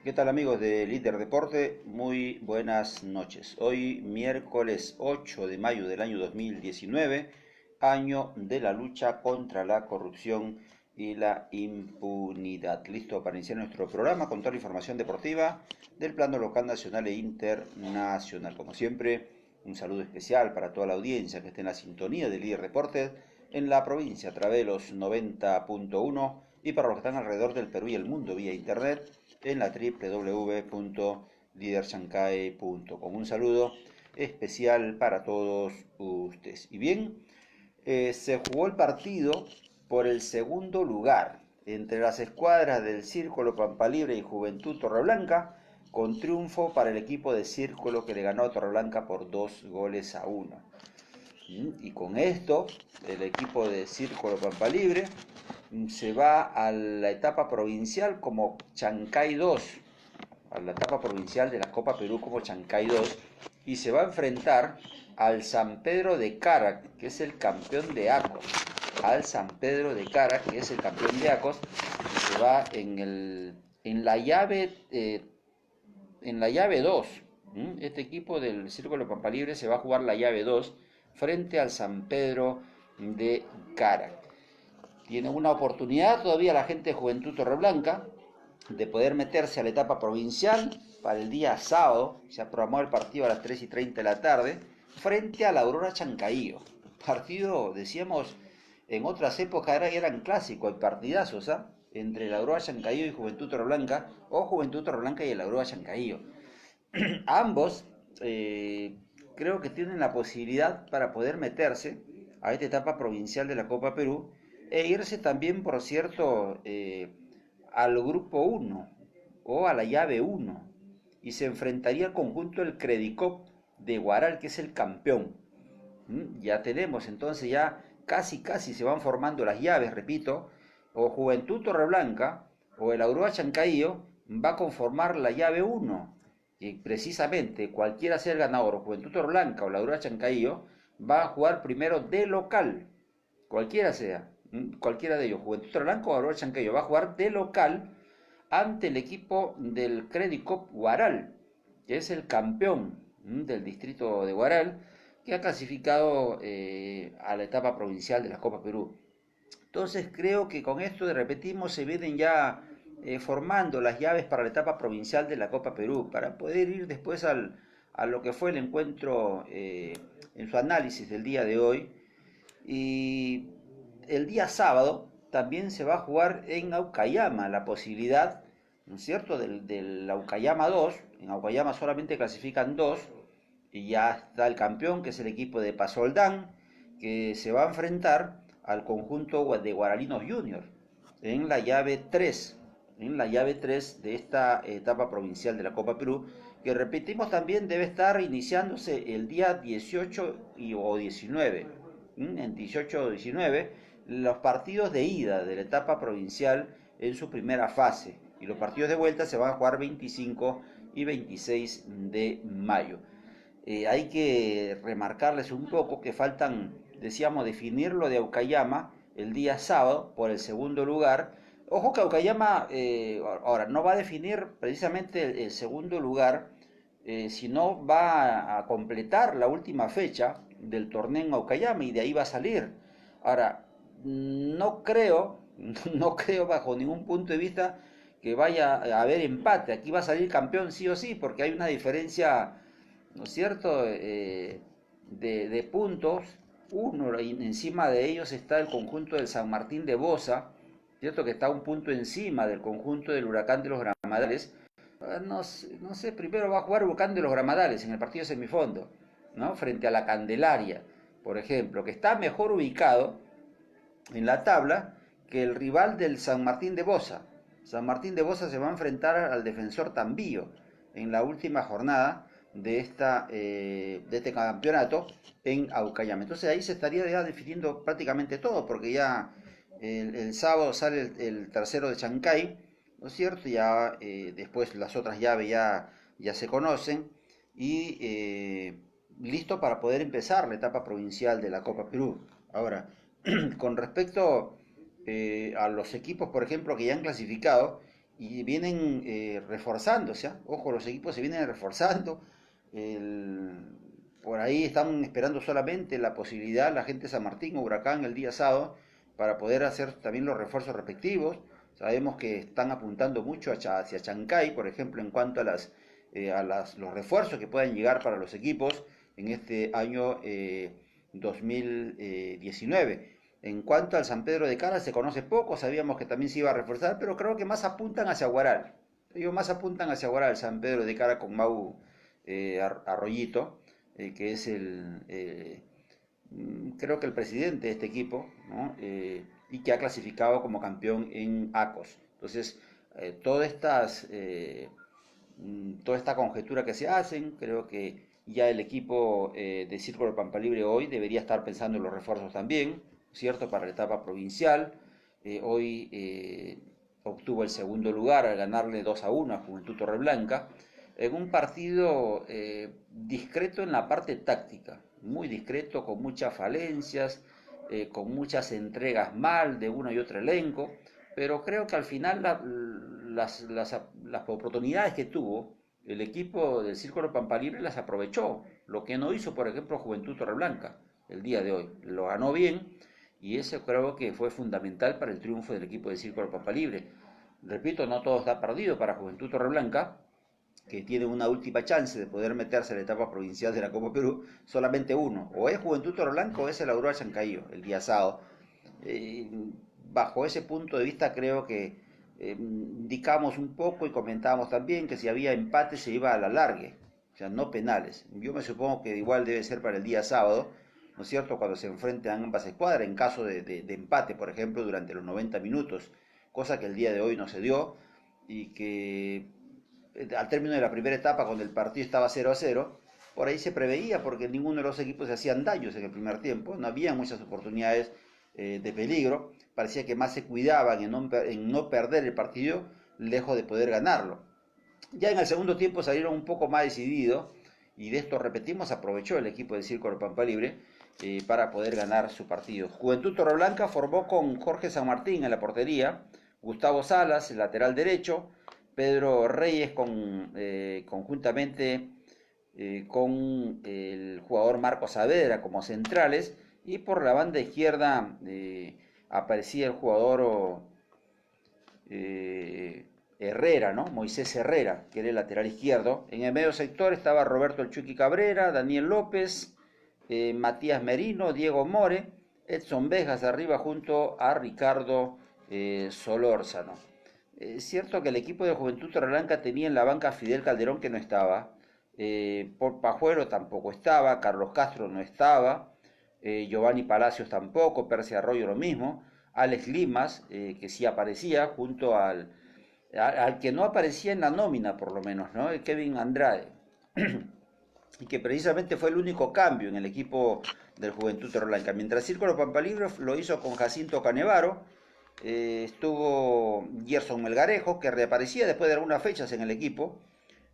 ¿Qué tal amigos de Líder Deporte? Muy buenas noches. Hoy miércoles 8 de mayo del año 2019, año de la lucha contra la corrupción y la impunidad. Listo para iniciar nuestro programa con toda la información deportiva del plano local, nacional e internacional. Como siempre, un saludo especial para toda la audiencia que esté en la sintonía de Líder Deportes en la provincia a través de los 90.1 y para los que están alrededor del Perú y el mundo vía internet en la www.liderchancay.com. Un saludo especial para todos ustedes. Y bien, se jugó el partido por el segundo lugar entre las escuadras del Círculo Pampalibre y Juventud Torreblanca, con triunfo para el equipo de Círculo que le ganó a Torreblanca por 2-1. Y con esto, el equipo de Círculo Pampalibre se va a la etapa provincial como Chancay 2, a la etapa provincial de la Copa Perú como Chancay 2, y se va a enfrentar al San Pedro de Cara, que es el campeón de Acos. Al San Pedro de Cara, que es el campeón de Acos, y se va en la llave 2. Este equipo del Círculo Pampalibre se va a jugar la llave 2 frente al San Pedro de Cara. Tiene una oportunidad todavía la gente de Juventud Torreblanca de poder meterse a la etapa provincial para el día sábado. Se ha programado el partido a las 3:30 de la tarde frente a la Aurora Chancaío. Partido, decíamos, en otras épocas eran clásicos, hay partidazos entre la Aurora Chancaío y Juventud Torreblanca, o Juventud Torreblanca y la Aurora Chancaío. Ambos creo que tienen la posibilidad para poder meterse a esta etapa provincial de la Copa Perú e irse también, por cierto, al grupo 1 o a la llave 1, y se enfrentaría al conjunto del Credicop de Huaral, que es el campeón. Ya tenemos entonces, ya casi se van formando las llaves, repito, o Juventud Torreblanca o el Aurora Chancaío va a conformar la llave 1, y precisamente cualquiera sea el ganador, o Juventud Torreblanca o la Aurora Chancaío, va a jugar primero de local, cualquiera sea, cualquiera de ellos, Juventud Torreblanca o Aurora Chancaío, va a jugar de local ante el equipo del Credicop Huaral, que es el campeón del distrito de Huaral, que ha clasificado a la etapa provincial de la Copa Perú. Entonces creo que con esto, repetimos, se vienen ya formando las llaves para la etapa provincial de la Copa Perú, para poder ir después a lo que fue el encuentro en su análisis del día de hoy. Y el día sábado también se va a jugar en Aucayama la posibilidad, ¿no es cierto?, del Aucayama 2. En Aucayama solamente clasifican 2, y ya está el campeón, que es el equipo de Pasoldán, que se va a enfrentar al conjunto de Guaralinos Junior en la llave 3, de esta etapa provincial de la Copa Perú, que repetimos también debe estar iniciándose el día 18 o 19, en 18 o 19, los partidos de ida de la etapa provincial en su primera fase, y los partidos de vuelta se van a jugar 25 y 26 de mayo. Hay que remarcarles un poco que faltan, decíamos, definir lo de Aucayama el día sábado por el segundo lugar, Ojo que Aukayama ahora no va a definir precisamente el segundo lugar, sino va a completar la última fecha del torneo en Aukayama y de ahí va a salir. Ahora, no creo, no creo bajo ningún punto de vista que vaya a haber empate. Aquí va a salir campeón sí o sí, porque hay una diferencia, ¿no es cierto?, de puntos. Uno, encima de ellos está el conjunto del San Martín de Bosa, ¿cierto? Que está un punto encima del conjunto del Huracán de los Gramadales. No sé, primero va a jugar Huracán de los Gramadales en el partido semifondo, ¿no? Frente a la Candelaria, por ejemplo, que está mejor ubicado en la tabla que el rival del San Martín de Bosa. San Martín de Bosa se va a enfrentar al defensor Tambío en la última jornada de este campeonato en Aucayama. Entonces ahí se estaría ya definiendo prácticamente todo, porque ya el sábado sale el tercero de Chancay, ¿no es cierto? Ya después las otras llaves ya se conocen y listo para poder empezar la etapa provincial de la Copa Perú. Ahora, con respecto a los equipos, por ejemplo, que ya han clasificado y vienen reforzándose, ¿eh? Ojo, los equipos se vienen reforzando. Por ahí están esperando solamente la posibilidad, la gente de San Martín o Huracán el día sábado, para poder hacer también los refuerzos respectivos. Sabemos que están apuntando mucho hacia Chancay, por ejemplo, en cuanto a los refuerzos que puedan llegar para los equipos en este año 2019. En cuanto al San Pedro de Cara, se conoce poco, sabíamos que también se iba a reforzar, pero creo que más apuntan hacia Huaral. Ellos más apuntan hacia Huaral, San Pedro de Cara con Mau Arroyito, que es creo que el presidente de este equipo, ¿no? Y que ha clasificado como campeón en ACOS. Entonces, toda esta conjetura que se hacen, creo que ya el equipo de Círculo Pampa Libre hoy debería estar pensando en los refuerzos también, ¿cierto? Para la etapa provincial. Hoy obtuvo el segundo lugar al ganarle 2-1 a Juventud Torreblanca, en un partido discreto en la parte táctica, muy discreto, con muchas falencias, con muchas entregas mal de uno y otro elenco, pero creo que al final las oportunidades que tuvo el equipo del Círculo Pampa Libre las aprovechó, lo que no hizo, por ejemplo, Juventud Torreblanca el día de hoy. Lo ganó bien y eso creo que fue fundamental para el triunfo del equipo del Círculo Pampa Libre. Repito, no todo está perdido para Juventud Torreblanca, que tiene una última chance de poder meterse a la etapa provincial de la Copa Perú, solamente uno, o es Juventud Torreblanca o es el Aurora Chancayo, el día sábado. Eh, Bajo ese punto de vista creo que indicamos un poco y comentábamos también que si había empate se iba a la largue, o sea, no penales. Yo me supongo que igual debe ser para el día sábado, ¿no es cierto?, cuando se enfrenten ambas escuadras, en caso de empate, por ejemplo, durante los 90 minutos, cosa que el día de hoy no se dio y que al término de la primera etapa, cuando el partido estaba 0-0, por ahí se preveía porque ninguno de los equipos se hacían daños en el primer tiempo, no había muchas oportunidades de peligro, parecía que más se cuidaban en no perder el partido, lejos de poder ganarlo. Ya en el segundo tiempo salieron un poco más decididos y de esto repetimos, aprovechó el equipo de Círculo Pampa Libre para poder ganar su partido. Juventud Torreblanca formó con Jorge San Martín en la portería, Gustavo Salas, el lateral derecho, Pedro Reyes conjuntamente con el jugador Marco Saavedra como centrales, y por la banda izquierda aparecía el jugador Herrera, ¿no? Moisés Herrera, que era el lateral izquierdo. En el medio sector estaba Roberto El Chucky Cabrera, Daniel López, Matías Merino, Diego More, Edson Bejas arriba junto a Ricardo Solórzano. Es cierto que el equipo de Juventud Torreblanca tenía en la banca a Fidel Calderón, que no estaba, por Pajuelo tampoco estaba, Carlos Castro no estaba, Giovanni Palacios tampoco, Percy Arroyo lo mismo, Alex Limas, que sí aparecía, junto al que no aparecía en la nómina por lo menos, ¿no? El Kevin Andrade, y que precisamente fue el único cambio en el equipo del Juventud Torreblanca. Mientras Círculo Pampa Libre lo hizo con Jacinto Canevaro, estuvo Gerson Melgarejo, que reaparecía después de algunas fechas en el equipo,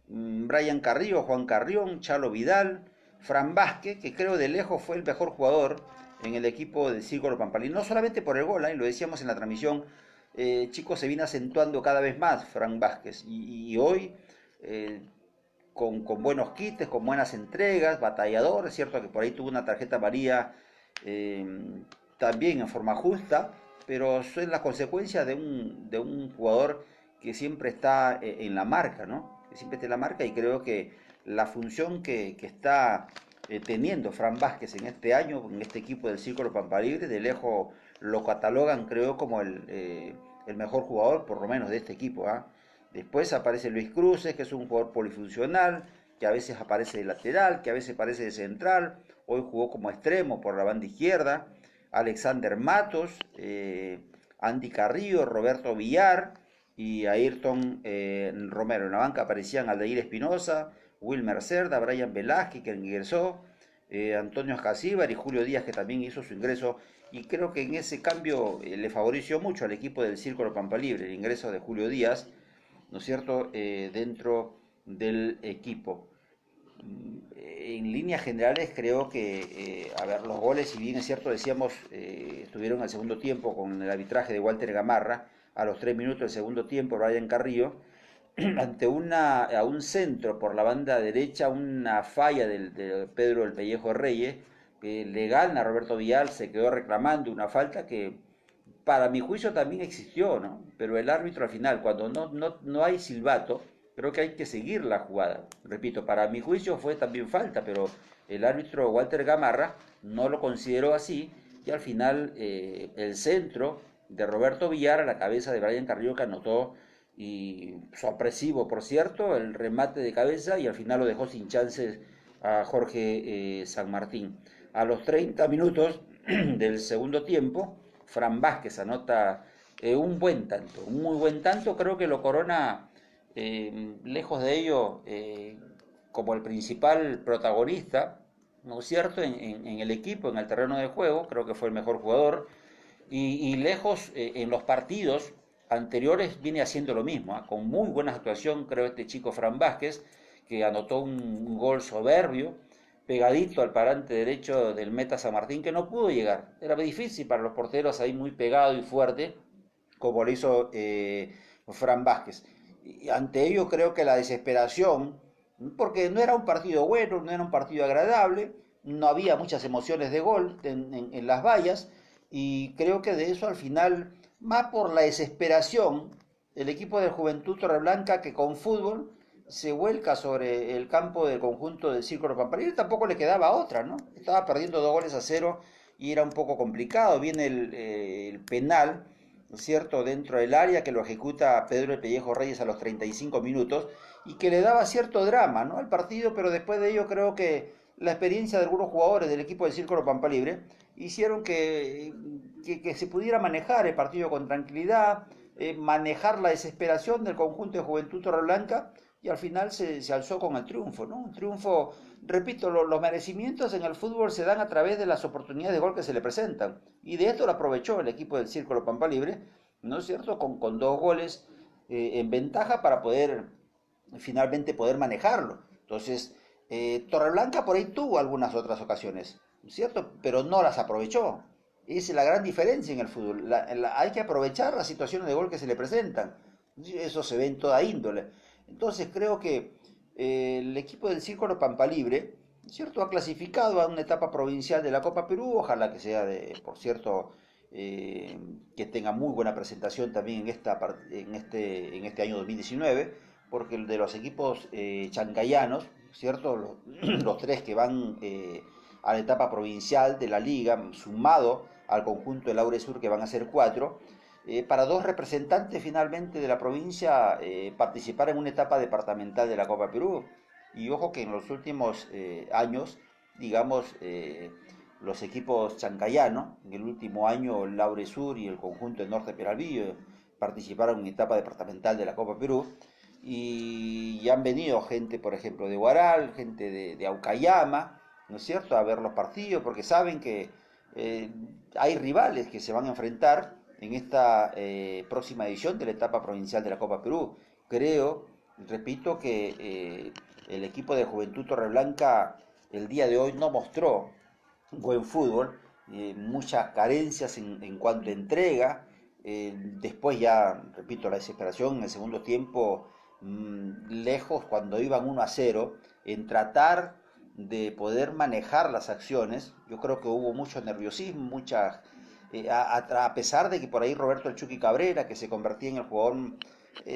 Brian Carrillo, Juan Carrión, Chalo Vidal, Fran Vázquez, que creo de lejos fue el mejor jugador en el equipo de Círculo Pampalí, no solamente por el gol, lo decíamos en la transmisión, chico se viene acentuando cada vez más, Fran Vázquez, y hoy eh, con buenos quites, con buenas entregas, batallador, es cierto que por ahí tuvo una tarjeta amarilla eh, también en forma justa, pero eso es la consecuencia de un jugador que siempre está en la marca, ¿no? Que siempre está en la marca y creo que la función que está teniendo Fran Vázquez en este año, en este equipo del Círculo Pampalibre, de lejos lo catalogan, creo, como el mejor jugador, por lo menos de este equipo, ¿ah? Después aparece Luis Cruces, que es un jugador polifuncional, que a veces aparece de lateral, que a veces aparece de central. Hoy jugó como extremo por la banda izquierda. Alexander Matos, Andy Carrillo, Roberto Villar y Ayrton Romero. En la banca aparecían Aldair Espinosa, Wilmer Cerda, Brian Velázquez, que ingresó, Antonio Escacíbar y Julio Díaz, que también hizo su ingreso. Y creo que en ese cambio le favoreció mucho al equipo del Círculo Pampalibre el ingreso de Julio Díaz, ¿no es cierto?, dentro del equipo. En líneas generales creo que, a ver, los goles, si bien es cierto, decíamos, estuvieron al segundo tiempo con el arbitraje de Walter Gamarra, a los 3 minutos del segundo tiempo, Brian Carrillo, ante a un centro por la banda derecha, una falla de Pedro del Pellejo Reyes, que le gana a Roberto Villar, se quedó reclamando una falta que para mi juicio también existió, ¿no? Pero el árbitro al final, cuando no hay silbato, creo que hay que seguir la jugada. Repito, para mi juicio fue también falta, pero el árbitro Walter Gamarra no lo consideró así y al final el centro de Roberto Villar a la cabeza de Brian Carrillo que anotó y sorpresivo, por cierto, el remate de cabeza y al final lo dejó sin chances a Jorge San Martín. A los 30 minutos del segundo tiempo, Fran Vázquez anota un buen tanto, un muy buen tanto, creo que lo corona lejos de ello como el principal protagonista, ¿no es cierto?, en el equipo, en el terreno de juego, creo que fue el mejor jugador, y lejos en los partidos anteriores viene haciendo lo mismo, ¿eh? Con muy buena actuación, creo, este chico Fran Vázquez, que anotó un gol soberbio, pegadito al parante derecho del meta San Martín, que no pudo llegar. Era difícil para los porteros ahí muy pegado y fuerte, como lo hizo Fran Vázquez. Y ante ello creo que la desesperación, porque no era un partido bueno, no era un partido agradable, no había muchas emociones de gol en las vallas, y creo que de eso al final, más por la desesperación, el equipo de Juventud Torreblanca que con fútbol se vuelca sobre el campo del conjunto del Círculo Pampalina, tampoco le quedaba otra, ¿no? Estaba perdiendo 2 goles a 0 y era un poco complicado. Viene el penal, ¿no es cierto?, dentro del área que lo ejecuta Pedro el Pellejo Reyes a los 35 minutos y que le daba cierto drama, ¿no?, al partido, pero después de ello creo que la experiencia de algunos jugadores del equipo del Círculo Pampalibre hicieron que se pudiera manejar el partido con tranquilidad, manejar la desesperación del conjunto de Juventud Torreblanca y al final se alzó con el triunfo, ¿no? Un triunfo, repito, los merecimientos en el fútbol se dan a través de las oportunidades de gol que se le presentan. Y de esto lo aprovechó el equipo del Círculo Pampa Libre, ¿no es cierto? Con 2 goles en ventaja para poder finalmente poder manejarlo. Entonces, Torreblanca por ahí tuvo algunas otras ocasiones, ¿no es cierto? Pero no las aprovechó. Esa es la gran diferencia en el fútbol. Hay que aprovechar las situaciones de gol que se le presentan. Eso se ve en toda índole. Entonces creo que el equipo del Círculo Pampa Libre, ¿cierto?, ha clasificado a una etapa provincial de la Copa Perú, ojalá que sea por cierto, que tenga muy buena presentación también en este año 2019, porque el de los equipos chancayanos, ¿cierto?, los 3 que van a la etapa provincial de la liga, sumado al conjunto del Aure Sur, que van a ser 4, para 2 representantes finalmente de la provincia participar en una etapa departamental de la Copa Perú. Y ojo que en los últimos años, digamos, los equipos chancayanos, en el último año el Laure Sur y el conjunto del Norte Peralvillo participaron en etapa departamental de la Copa Perú. Y han venido gente, por ejemplo, de Huaral, gente de Aucayama, ¿no es cierto?, a ver los partidos, porque saben que hay rivales que se van a enfrentar en esta próxima edición de la etapa provincial de la Copa Perú. Creo, repito, que el equipo de Juventud Torreblanca el día de hoy no mostró buen fútbol, muchas carencias en cuanto a entrega, Después ya, repito, la desesperación en el segundo tiempo, lejos cuando iban 1-0, en tratar de poder manejar las acciones. Yo creo que hubo mucho nerviosismo, a pesar de que por ahí Roberto El Chucky Cabrera, que se convertía en el jugador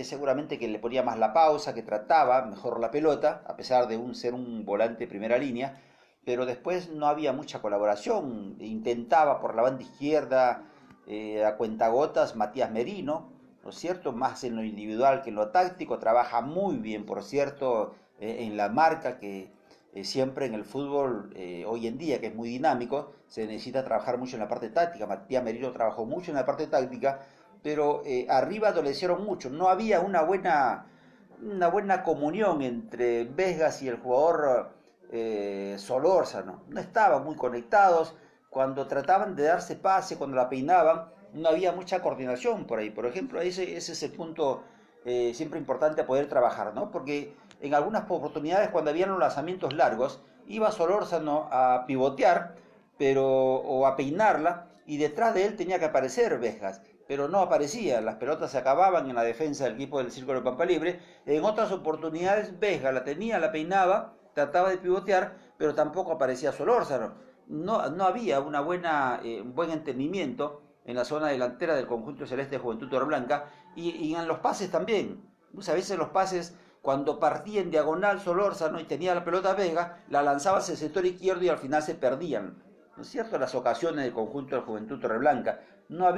seguramente que le ponía más la pausa, que trataba mejor la pelota, a pesar de ser un volante de primera línea, pero después no había mucha colaboración. Intentaba por la banda izquierda, a cuentagotas, Matías Merino, ¿no es cierto? Más en lo individual que en lo táctico, trabaja muy bien, por cierto, en la marca, que siempre en el fútbol, hoy en día, que es muy dinámico, se necesita trabajar mucho en la parte táctica. Matías Merino trabajó mucho en la parte táctica, pero arriba adolecieron mucho. No había una buena comunión entre Vesgas y el jugador Solórzano. No estaban muy conectados. Cuando trataban de darse pase, cuando la peinaban, no había mucha coordinación por ahí. Por ejemplo, ese es el punto siempre importante a poder trabajar, ¿no? Porque en algunas oportunidades, cuando habían los lanzamientos largos, iba Solórzano a pivotear, o a peinarla, y detrás de él tenía que aparecer Vesgas, pero no aparecía. Las pelotas se acababan en la defensa del equipo del Círculo de Pampa Libre. En otras oportunidades, Vesgas la tenía, la peinaba, trataba de pivotear, pero tampoco aparecía Solórzano. No había un buen entendimiento en la zona delantera del conjunto celeste de Juventud Torreblanca, y en los pases también. Muchas veces los pases, cuando partía en diagonal Solórzano y tenía la pelota Vega, la lanzaba hacia el sector izquierdo y al final se perdían, ¿no es cierto?, las ocasiones del conjunto de Juventud Torreblanca. No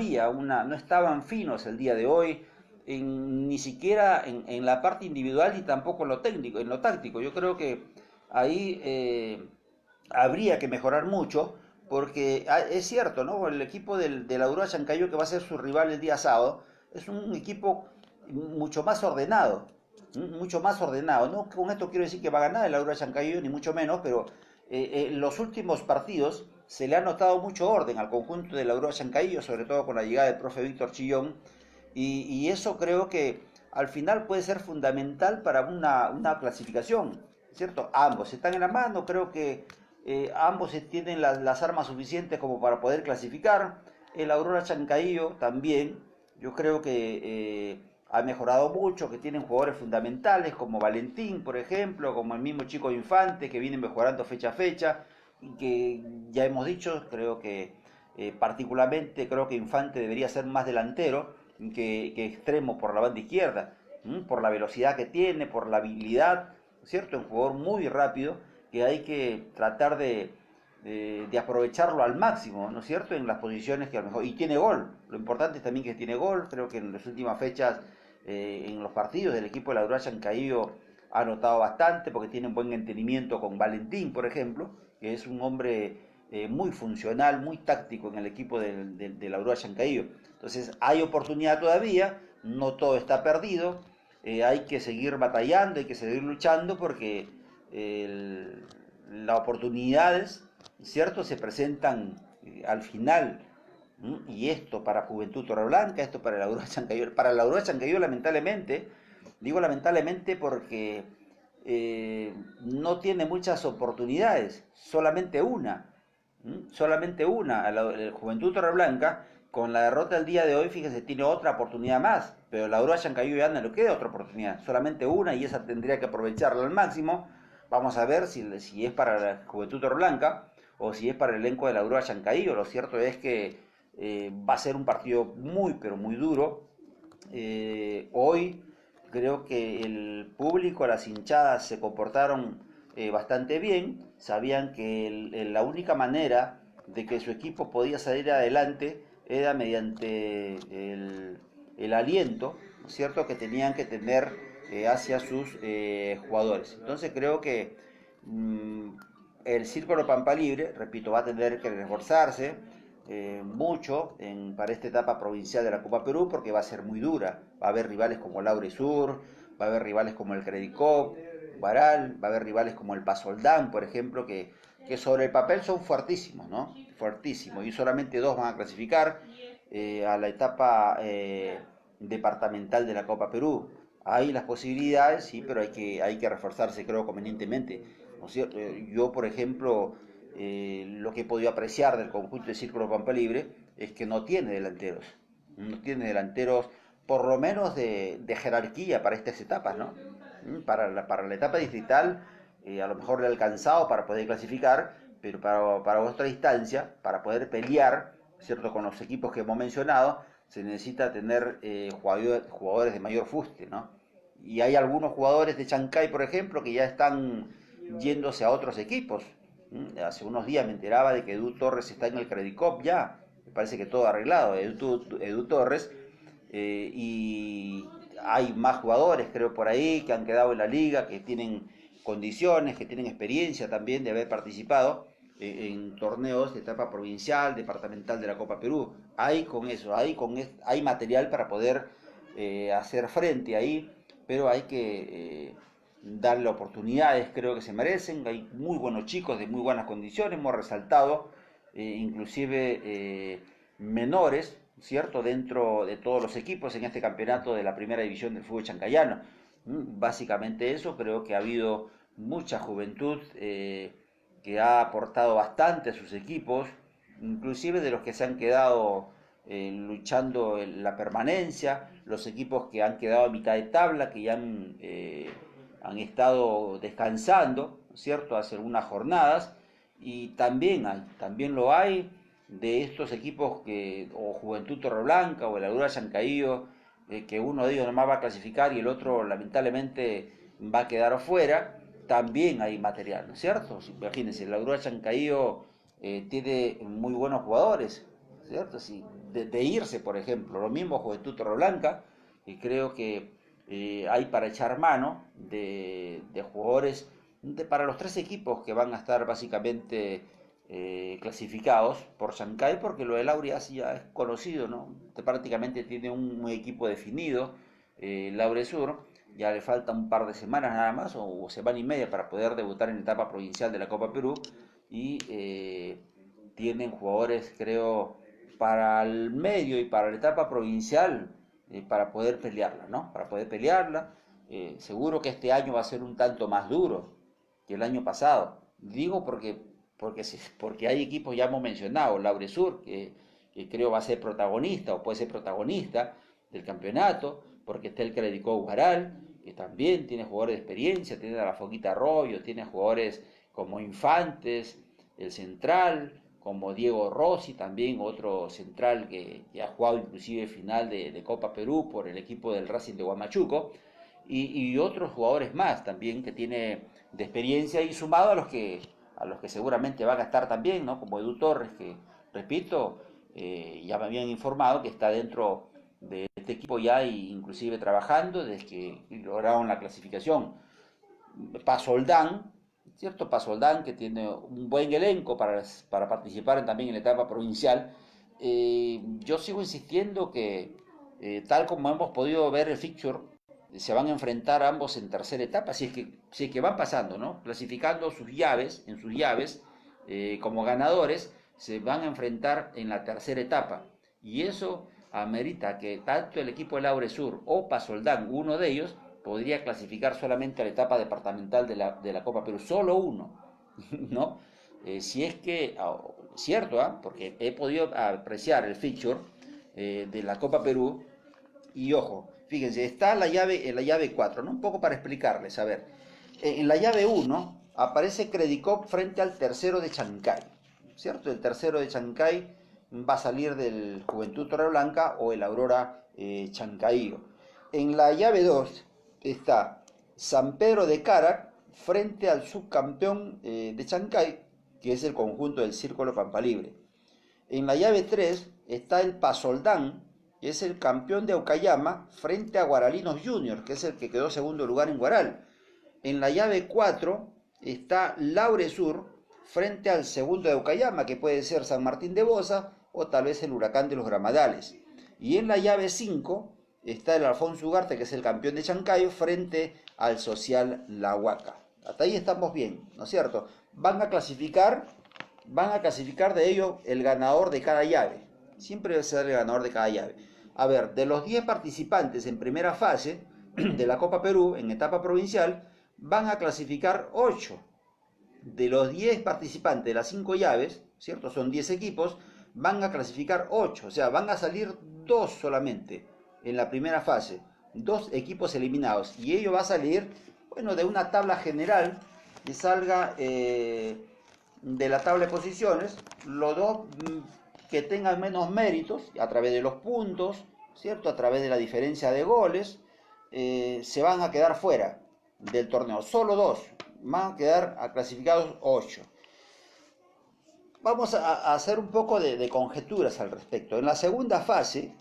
estaban finos el día de hoy, ni siquiera en la parte individual, ni tampoco en lo técnico, en lo táctico. Yo creo que ahí habría que mejorar mucho, porque es cierto, ¿no? El equipo de la Aurora Chancayo, que va a ser su rival el día sábado, es un equipo mucho más ordenado, mucho más ordenado. No con esto quiero decir que va a ganar el Aurora Chancayo, ni mucho menos, pero en los últimos partidos se le ha notado mucho orden al conjunto de la Aurora Chancayo, sobre todo con la llegada del profe Víctor Chillón, y eso creo que al final puede ser fundamental para una clasificación, ¿cierto? Ambos están en la mano, creo que ambos tienen las armas suficientes como para poder clasificar. El Aurora Chancaillo también, yo creo que ha mejorado mucho, que tienen jugadores fundamentales como Valentín, por ejemplo, como el mismo Chico Infante, que viene mejorando fecha a fecha, y que ya hemos dicho, creo que particularmente creo que Infante debería ser más delantero que extremo por la banda izquierda, por la velocidad que tiene, por la habilidad, ¿cierto? Un jugador muy rápido, que hay que tratar de aprovecharlo al máximo, ¿no es cierto?, en las posiciones que a lo mejor... Y tiene gol, lo importante es también que tiene gol. Creo que en las últimas fechas, en los partidos del equipo de la Aurora han caído, ha anotado bastante, porque tiene un buen entendimiento con Valentín, por ejemplo, que es un hombre muy funcional, muy táctico en el equipo de la Aurora Chancaillo. Entonces hay oportunidad todavía, no todo está perdido, hay que seguir batallando, hay que seguir luchando, porque las oportunidades, ¿cierto?, se presentan al final. Y esto para Juventud Torreblanca, esto para la Aurora Chancayo. Para la Aurora Chancayo, lamentablemente, digo lamentablemente porque no tiene muchas oportunidades, solamente una. Solamente una. El Juventud Torreblanca, con la derrota del día de hoy, fíjese, tiene otra oportunidad más, pero la Aurora Chancayo ya no le queda otra oportunidad, solamente una, y esa tendría que aprovecharla al máximo. Vamos a ver si es para la Juventud Torreblanca o si es para el elenco de la Aurora Chancayo. Lo cierto es que va a ser un partido muy, pero muy duro. Hoy creo que el público, las hinchadas se comportaron bastante bien. Sabían que la única manera de que su equipo podía salir adelante era mediante el aliento, ¿no es cierto?, que tenían que tener hacia sus jugadores. Entonces creo que el Círculo Pampa Libre, repito, va a tener que reforzarse mucho para esta etapa provincial de la Copa Perú, porque va a ser muy dura. Va a haber rivales como Laure Sur, va a haber rivales como el Credicop, Baral, va a haber rivales como el Pasoldán, por ejemplo, que sobre el papel son fuertísimos, ¿no? Fuertísimos, y solamente dos van a clasificar a la etapa departamental de la Copa Perú. Hay las posibilidades, sí, pero hay que reforzarse, creo, convenientemente, ¿no es cierto? Yo, por ejemplo, lo que he podido apreciar del conjunto de Círculo Pampa Libre es que no tiene delanteros. no tiene delanteros por lo menos de jerarquía para estas etapas, ¿no? Para la etapa distrital a lo mejor le ha alcanzado para poder clasificar, pero para otra instancia, para poder pelear, ¿cierto? Con los equipos que hemos mencionado, se necesita tener jugadores de mayor fuste, ¿no? Y hay algunos jugadores de Chancay, por ejemplo, que ya están yéndose a otros equipos. Hace unos días me enteraba de que Edu Torres está en el Credicop ya, me parece que todo arreglado, Edu Torres, y hay más jugadores, creo, por ahí, que han quedado en la liga, que tienen condiciones, que tienen experiencia también de haber participado en torneos de etapa provincial, departamental de la Copa Perú. Hay con eso, hay material para poder hacer frente ahí, pero hay que darle oportunidades, creo que se merecen. Hay muy buenos chicos de muy buenas condiciones, hemos resaltado, inclusive menores, ¿cierto? Dentro de todos los equipos en este campeonato de la primera división del fútbol chancayano. Básicamente eso, creo que ha habido mucha juventud que ha aportado bastante a sus equipos, inclusive de los que se han quedado luchando en la permanencia, los equipos que han quedado a mitad de tabla, que ya han estado descansando, ¿cierto? Hace algunas jornadas, y también lo hay de estos equipos o Juventud Torreblanca o el Aurora Chancaío, que uno de ellos nomás va a clasificar y el otro lamentablemente va a quedar afuera. También hay material, ¿no es cierto? Imagínense, el Aurora Chancaío tiene muy buenos jugadores, ¿cierto? Si, de irse, por ejemplo, lo mismo Juventud Torreblanca, y creo que hay para echar mano de jugadores para los tres equipos que van a estar básicamente clasificados por Chancay, porque lo del Lauria ya es conocido, ¿no? Prácticamente tiene un equipo definido, Laure Sur, ya le falta un par de semanas nada más, o semana y media para poder debutar en etapa provincial de la Copa Perú, y tienen jugadores, creo, para el medio y para la etapa provincial, para poder pelearla, ¿no? Para poder pelearla. Seguro que este año va a ser un tanto más duro que el año pasado. Digo porque hay equipos, ya hemos mencionado, Laure Sur, que creo va a ser protagonista o puede ser protagonista del campeonato, porque está el Credicó Huaral, que también tiene jugadores de experiencia, tiene a la Foquita Arroyo, tiene jugadores como Infantes, el Central, como Diego Rossi, también otro central que ha jugado inclusive final de Copa Perú por el equipo del Racing de Huamachuco, y otros jugadores más también que tiene de experiencia, y sumado a los que seguramente van a estar también, ¿no? Como Edu Torres, que, repito, ya me habían informado que está dentro de este equipo ya, inclusive trabajando desde que lograron la clasificación. Pasoldán, ¿cierto? Pasoldán, que tiene un buen elenco para participar también en la etapa provincial. Yo sigo insistiendo que, tal como hemos podido ver el fixture, se van a enfrentar ambos en tercera etapa, si es que van pasando, ¿no? Clasificando en sus llaves, como ganadores, se van a enfrentar en la tercera etapa. Y eso amerita que tanto el equipo de Laure Sur o Pasoldán, uno de ellos, podría clasificar solamente a la etapa departamental de la Copa Perú, solo uno, ¿no? Si es que, cierto, porque he podido apreciar el feature de la Copa Perú, y ojo, fíjense, está en la llave 4, ¿no? Un poco para explicarles, a ver. En la llave 1 aparece Credicop frente al tercero de Chancay, ¿cierto? El tercero de Chancay va a salir del Juventud Torreblanca o el Aurora Chancaío. En la llave 2 está San Pedro de Carac frente al subcampeón de Chancay, que es el conjunto del Círculo Pampa Libre. En la llave 3 está el Pasoldán, que es el campeón de Aucayama, frente a Guaralinos Juniors, que es el que quedó segundo lugar en Guaral. En la llave 4 está Laure Sur frente al segundo de Aucayama, que puede ser San Martín de Boza o tal vez el Huracán de los Gramadales. Y en la llave 5 está el Alfonso Ugarte, que es el campeón de Chancayo, frente al Social La Huaca. Hasta ahí estamos bien, ¿no es cierto? Van a clasificar de ello el ganador de cada llave. Siempre debe ser el ganador de cada llave. A ver, de los 10 participantes en primera fase de la Copa Perú, en etapa provincial, van a clasificar 8. De los 10 participantes de las 5 llaves, ¿cierto? Son 10 equipos, van a clasificar 8. O sea, van a salir dos solamente en la primera fase, dos equipos eliminados, y ello va a salir, bueno, de una tabla general que salga de la tabla de posiciones, los dos que tengan menos méritos, a través de los puntos, ¿cierto? A través de la diferencia de goles, se van a quedar fuera del torneo. Solo dos van a quedar clasificados 8. Vamos a hacer un poco de conjeturas al respecto. En la segunda fase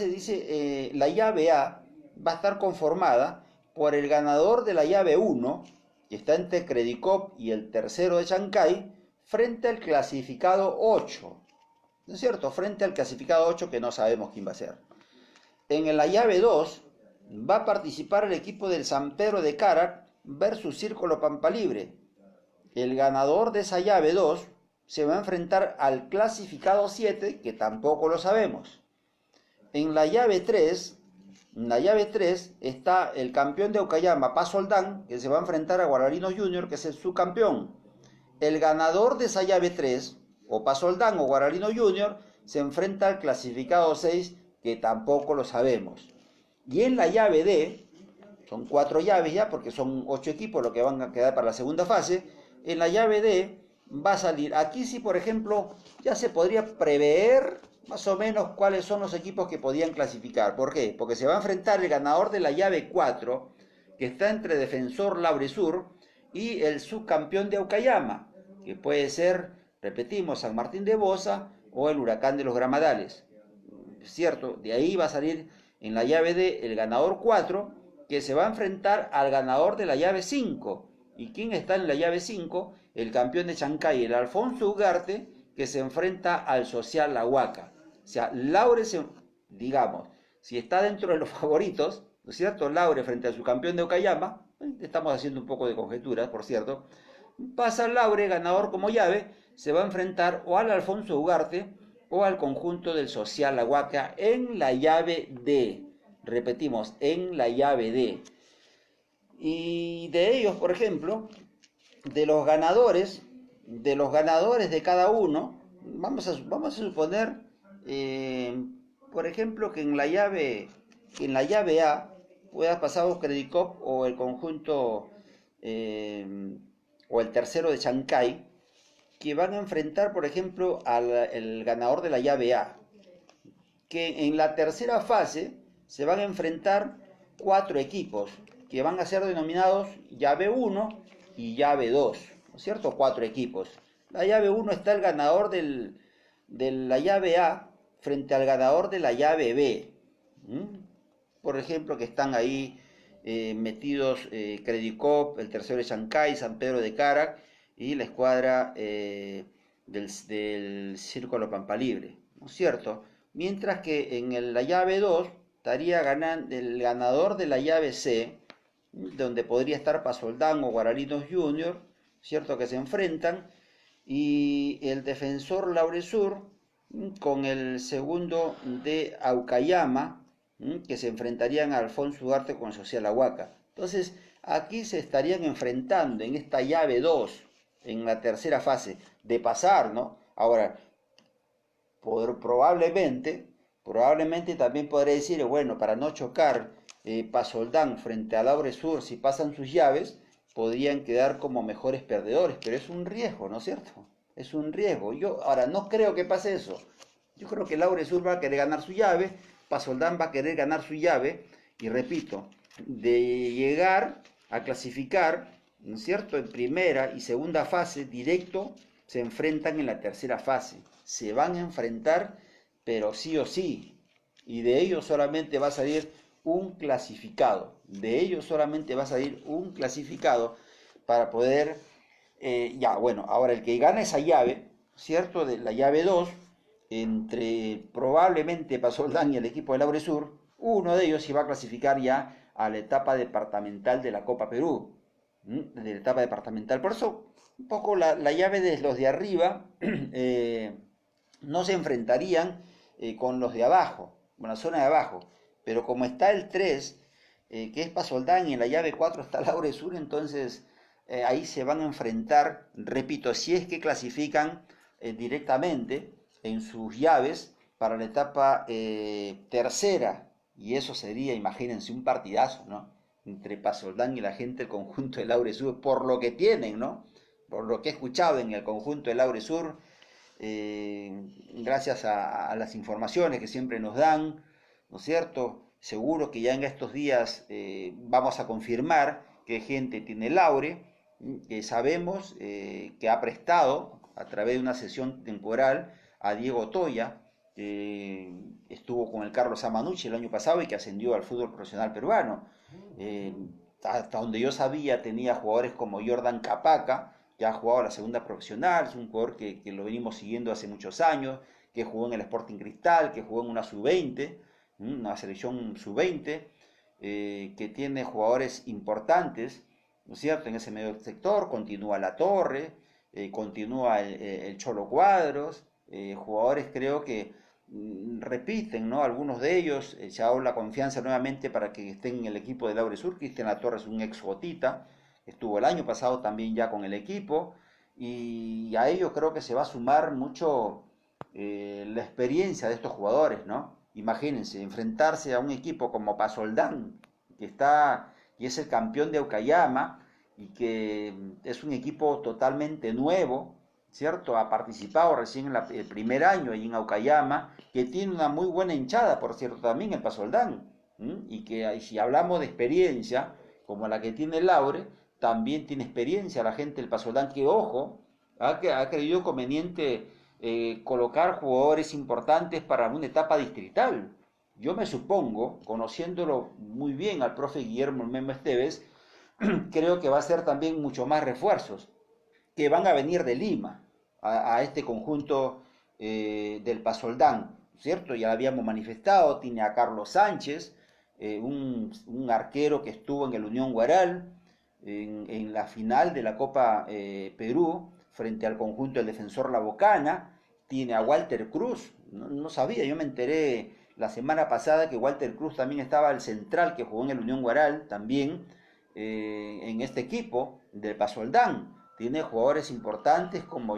dice la llave A va a estar conformada por el ganador de la llave 1, que está entre Credicop y el tercero de Chancay, frente al clasificado 8. ¿No es cierto? Frente al clasificado 8 que no sabemos quién va a ser. En la llave 2 va a participar el equipo del San Pedro de Carac versus Círculo Pampa Libre. El ganador de esa llave 2 se va a enfrentar al clasificado 7, que tampoco lo sabemos. En la llave 3 está el campeón de Aucayama, Paz Soldán, que se va a enfrentar a Guararinos Junior, que es el subcampeón. El ganador de esa llave 3, o Paz Soldán o Guararinos Junior, se enfrenta al clasificado 6, que tampoco lo sabemos. Y en la llave D, son 4 llaves ya, porque son 8 equipos los que van a quedar para la segunda fase. En la llave D va a salir, aquí sí, por ejemplo, ya se podría prever más o menos cuáles son los equipos que podían clasificar. ¿Por qué? Porque se va a enfrentar el ganador de la llave 4, que está entre Defensor Lauresur y el subcampeón de Aucayama, que puede ser, repetimos, San Martín de Bosa o el Huracán de los Gramadales. ¿Cierto? De ahí va a salir en la llave D el ganador 4, que se va a enfrentar al ganador de la llave 5. ¿Y quién está en la llave 5? El campeón de Chancay, el Alfonso Ugarte, que se enfrenta al Social La Huaca. O sea, Laure, digamos, si está dentro de los favoritos, ¿no es cierto? Laure frente a su campeón de Okayama, estamos haciendo un poco de conjeturas, por cierto. Pasa Laure, ganador como llave, se va a enfrentar o al Alfonso Ugarte o al conjunto del Social La Huaca en la llave D. Repetimos, en la llave D. Y de ellos, por ejemplo, de los ganadores de cada uno, vamos a suponer, por ejemplo, que en la llave A pueda pasar Credicop o el conjunto o el tercero de Chancay, que van a enfrentar, por ejemplo, al ganador de la llave A, que en la tercera fase se van a enfrentar 4 equipos, que van a ser denominados llave 1 y llave 2, ¿no es cierto? 4 equipos. La llave 1 está el ganador de la llave A frente al ganador de la llave B. Por ejemplo, que están ahí metidos Credicop, el tercero de Chancay, San Pedro de Carac y la escuadra del Círculo Pampa Libre, ¿no es cierto? Mientras que en la llave 2 estaría ganando el ganador de la llave C, donde podría estar Pasoldán o Guararinos Junior, ¿cierto? Que se enfrentan, y el Defensor Lauresur con el segundo de Aucayama, que se enfrentarían a Alfonso Ugarte con Social Ahuaca. Entonces, aquí se estarían enfrentando en esta llave 2, en la tercera fase, de pasar, ¿no? Ahora, probablemente también podré decir, bueno, para no chocar Pasoldán frente a Lauresur, si pasan sus llaves, podrían quedar como mejores perdedores, pero es un riesgo, ¿no es cierto? Es un riesgo. Yo ahora no creo que pase eso. Yo creo que Lauresur va a querer ganar su llave, Pasoldán va a querer ganar su llave, y repito, de llegar a clasificar, ¿no es cierto?, en primera y segunda fase directo, se enfrentan en la tercera fase. Se van a enfrentar, pero sí o sí, y de ellos solamente va a salir un clasificado. De ellos solamente va a salir un clasificado para poder, bueno, ahora el que gana esa llave, ¿cierto?, de la llave 2, entre probablemente Pasoldán y el equipo de Lauresur, uno de ellos se va a clasificar ya a la etapa departamental de la Copa Perú, de la etapa departamental. Por eso, un poco la llave de los de arriba no se enfrentarían con los de abajo, con la zona de abajo, pero como está el 3, que es Pasoldán, y en la llave 4 está Lauresur, entonces ahí se van a enfrentar, repito, si es que clasifican directamente en sus llaves, para la etapa tercera, y eso sería, imagínense, un partidazo, ¿no? Entre Pasoldán y la gente del conjunto del Laure Sur, por lo que tienen, ¿no? Por lo que he escuchado en el conjunto del Laure Sur, gracias a las informaciones que siempre nos dan, ¿no es cierto? Seguro que ya en estos días vamos a confirmar que gente tiene Laure, que sabemos que ha prestado a través de una sesión temporal a Diego Toya, que estuvo con el Carlos Amanucci el año pasado y que ascendió al fútbol profesional peruano. Eh, Hasta donde yo sabía tenía jugadores como Jordan Capaca, que ha jugado a la segunda profesional, es un jugador que lo venimos siguiendo hace muchos años, que jugó en el Sporting Cristal, que jugó en una sub-20, una selección sub-20, que tiene jugadores importantes, ¿no es cierto?, en ese medio sector. Continúa La Torre, continúa el Cholo Cuadros, jugadores creo que repiten, ¿no? Algunos de ellos, se ha dado la confianza nuevamente para que estén en el equipo de Laure Sur. Cristian La Torre es un ex Gotita, estuvo el año pasado también ya con el equipo, y a ello creo que se va a sumar mucho la experiencia de estos jugadores, ¿no? Imagínense, enfrentarse a un equipo como Pasoldán, que está, y es el campeón de Okayama, y que es un equipo totalmente nuevo, ¿cierto? Ha participado recién en el primer año ahí en Okayama, que tiene una muy buena hinchada, por cierto, también el Pasoldán, y que si hablamos de experiencia, como la que tiene Laure, también tiene experiencia la gente del Pasoldán, que ojo, ha creído conveniente colocar jugadores importantes para una etapa distrital. Yo me supongo, conociéndolo muy bien al profe Guillermo Memo Esteves, creo que va a ser también mucho más refuerzos que van a venir de Lima a este conjunto del Pasoldán, ¿cierto? Ya lo habíamos manifestado, tiene a Carlos Sánchez, un arquero que estuvo en el Unión Guaral, en la final de la Copa Perú, frente al conjunto del Defensor La Bocana. Tiene a Walter Cruz, no sabía, yo me enteré la semana pasada que Walter Cruz también estaba el central que jugó en el Unión Guaral, también en este equipo del Pasoldán. Tiene jugadores importantes como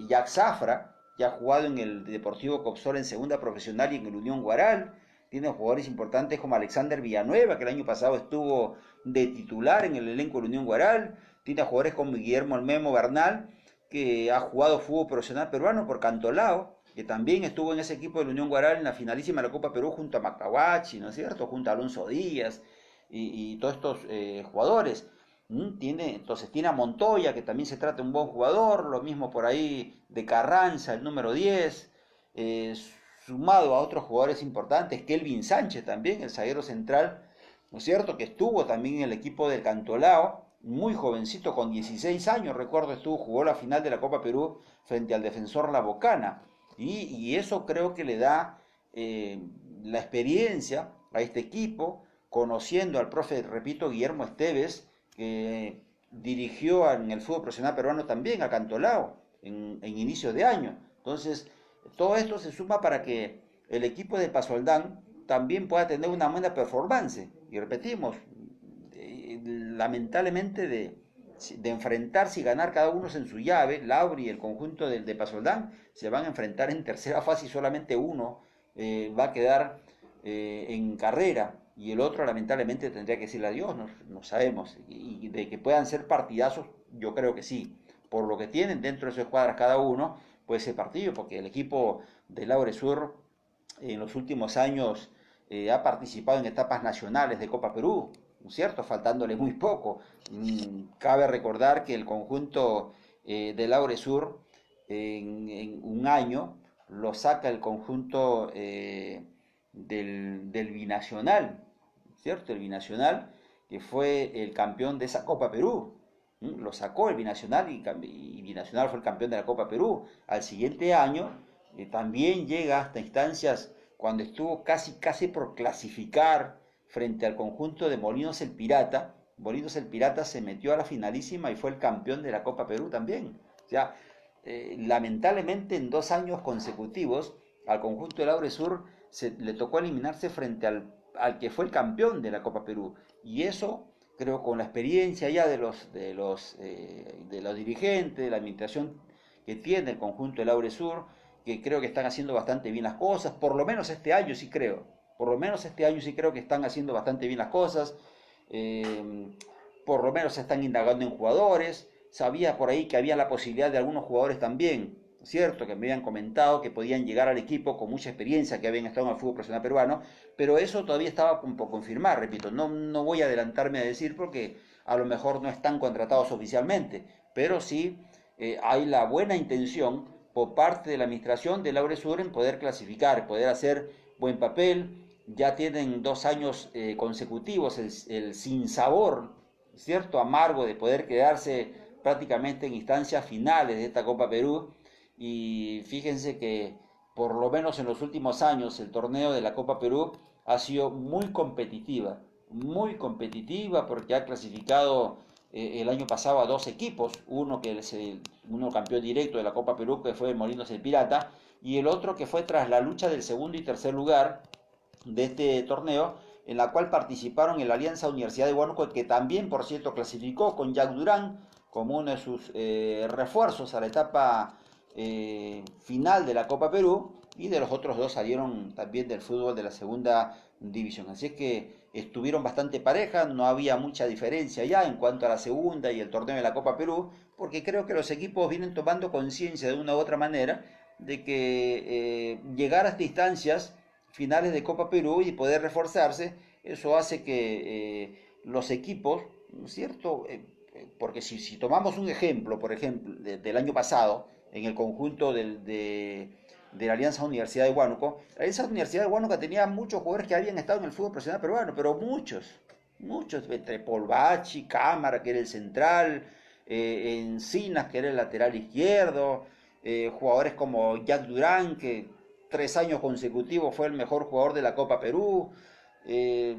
Jack Zafra, que ha jugado en el Deportivo Copsol en segunda profesional y en el Unión Guaral. Tiene jugadores importantes como Alexander Villanueva, que el año pasado estuvo de titular en el elenco del Unión Guaral. Tiene jugadores como Guillermo El Memo Bernal, que ha jugado fútbol profesional peruano por Cantolao, que también estuvo en ese equipo del Unión Guaral en la finalísima de la Copa Perú junto a Macahuachi, ¿no es cierto?, junto a Alonso Díaz y todos estos jugadores. Entonces tiene a Montoya, que también se trata de un buen jugador, lo mismo por ahí de Carranza, el número 10, sumado a otros jugadores importantes, Kelvin Sánchez también, el zaguero central, ¿no es cierto?, que estuvo también en el equipo del Cantolao, muy jovencito, con 16 años, recuerdo, jugó la final de la Copa Perú frente al Defensor La Bocana, y eso creo que le da la experiencia a este equipo, conociendo al profe, repito, Guillermo Esteves, que dirigió en el fútbol profesional peruano también a Cantolao en inicio de año. Entonces, todo esto se suma para que el equipo de Pasoldán también pueda tener una buena performance. Y repetimos, lamentablemente de enfrentarse y ganar cada uno en su llave, Lauri y el conjunto de Pasoldán se van a enfrentar en tercera fase y solamente uno va a quedar en carrera y el otro lamentablemente tendría que decirle adiós, no sabemos. Y de que puedan ser partidazos, yo creo que sí, por lo que tienen dentro de sus escuadras cada uno, puede ser partido, porque el equipo de Laure Sur en los últimos años ha participado en etapas nacionales de Copa Perú, ¿no es cierto?, faltándole muy poco. Cabe recordar que el conjunto de Laure Sur en un año lo saca el conjunto del Binacional, ¿cierto? El Binacional, que fue el campeón de esa Copa Perú. Lo sacó el Binacional y Binacional fue el campeón de la Copa Perú. Al siguiente año también llega hasta instancias cuando estuvo casi por clasificar frente al conjunto de Molinos el Pirata. Molinos el Pirata se metió a la finalísima y fue el campeón de la Copa Perú también. O sea, lamentablemente en 2 años consecutivos al conjunto de Laure Sur le tocó eliminarse frente al que fue el campeón de la Copa Perú. Y eso, creo, con la experiencia ya de los dirigentes, de la administración que tiene el conjunto de Laure Sur, que creo que están haciendo bastante bien las cosas, por lo menos este año sí creo, por lo menos este año sí creo que están haciendo bastante bien las cosas, eh, por lo menos se están indagando en jugadores, sabía por ahí que había la posibilidad de algunos jugadores también, cierto, que me habían comentado que podían llegar al equipo con mucha experiencia, que habían estado en el fútbol profesional peruano, pero eso todavía estaba por confirmar, repito, no voy a adelantarme a decir porque a lo mejor no están contratados oficialmente, pero sí hay la buena intención por parte de la administración de Laure Sur en poder clasificar, poder hacer buen papel. Ya tienen 2 años consecutivos el sinsabor, cierto, amargo de poder quedarse prácticamente en instancias finales de esta Copa Perú. Y fíjense que por lo menos en los últimos años el torneo de la Copa Perú ha sido muy competitiva porque ha clasificado el año pasado a 2 equipos, uno campeón directo de la Copa Perú, que fue el Molinos el Pirata, y el otro que fue tras la lucha del segundo y tercer lugar de este torneo, en la cual participaron en la Alianza Universidad de Huánuco, que también, por cierto, clasificó con Jack Durán como uno de sus refuerzos a la etapa final de la Copa Perú, y de los otros 2 salieron también del fútbol de la segunda división. Así es que estuvieron bastante parejas, no había mucha diferencia ya en cuanto a la segunda y el torneo de la Copa Perú, porque creo que los equipos vienen tomando conciencia de una u otra manera de que llegar a estas instancias finales de Copa Perú y poder reforzarse, eso hace que los equipos, ¿no es cierto? Porque si tomamos un ejemplo, por ejemplo, del año pasado, en el conjunto de la Alianza Universidad de Huánuco, la Alianza Universidad de Huánuco tenía muchos jugadores que habían estado en el fútbol profesional peruano, pero muchos, entre Polvachi, Cámara, que era el central, Encinas, que era el lateral izquierdo, jugadores como Jack Durán, que 3 años consecutivos fue el mejor jugador de la Copa Perú, eh,